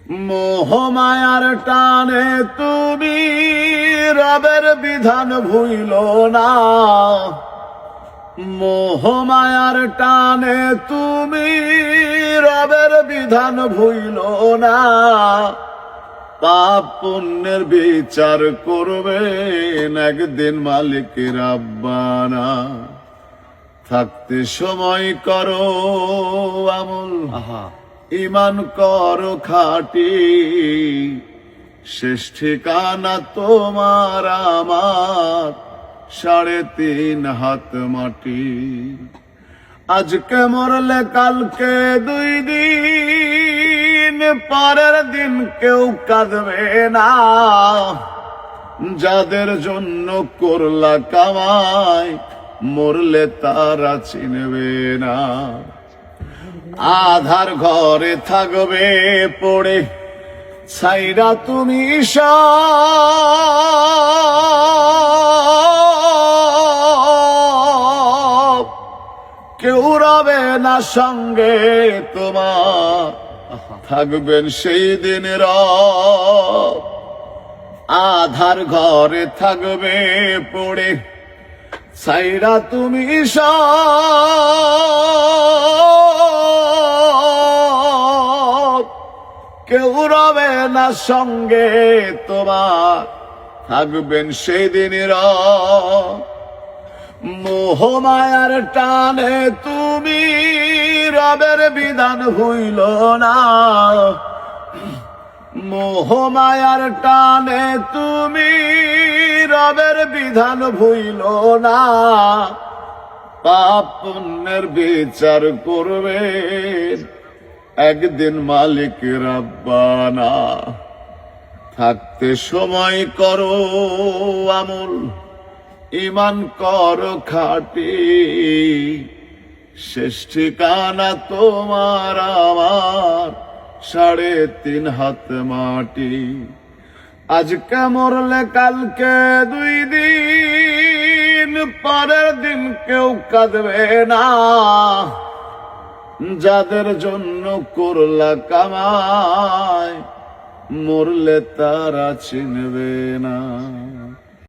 মোহমায়ার টানে তুমি রবের বিধান ভুইল না, মোহমায়ার টানে তুমি রবের বিধান ভুইল না। পাপ পুণ্যের বিচার করবেন একদিন মালিক রাব্বানা। থাকতে সময় করো আমল, ইমান করো খাঁটি, শেষ ঠিকানা তোমার আমার 3.5 হাত মাটি। আজকে মরলে কালকে 2 দিন, পরের দিন কেউ কাঁদবে না। যাদের জন্য করলা কামাই, মরলে তারা চিনবে না। আধার ঘরে থাকবে পড়ে ছাইরা তুমি সব, কেউ রবে না সঙ্গে তোমার, থাকবেন সেই দিন রব। আধার ঘরে থাকবে পড়ে ছাইরা তুমি সব, কেউ রবে না সঙ্গে তোমার, থাকবেন সেই দিন রব। মোহমায়ার টানে তুমি রবের বিধান ভুইল না, মোহমায়ার টানে তুমি রবের বিধান ভুইল না। পাপ পুণ্যের বিচার করবে একদিন মালিক রাব্বানা। থাকতে সময় করো আমল, ইমান করো খাঁটি, শেষ ঠিকানা তোমার আমার 3.5 হাত মাটি। আজকে মরলে কালকে 2 দিন, পরের দিন কেউ কাঁদবে না। যাদের জন্য করলা কামাই, মরলে তারা চিনবে না।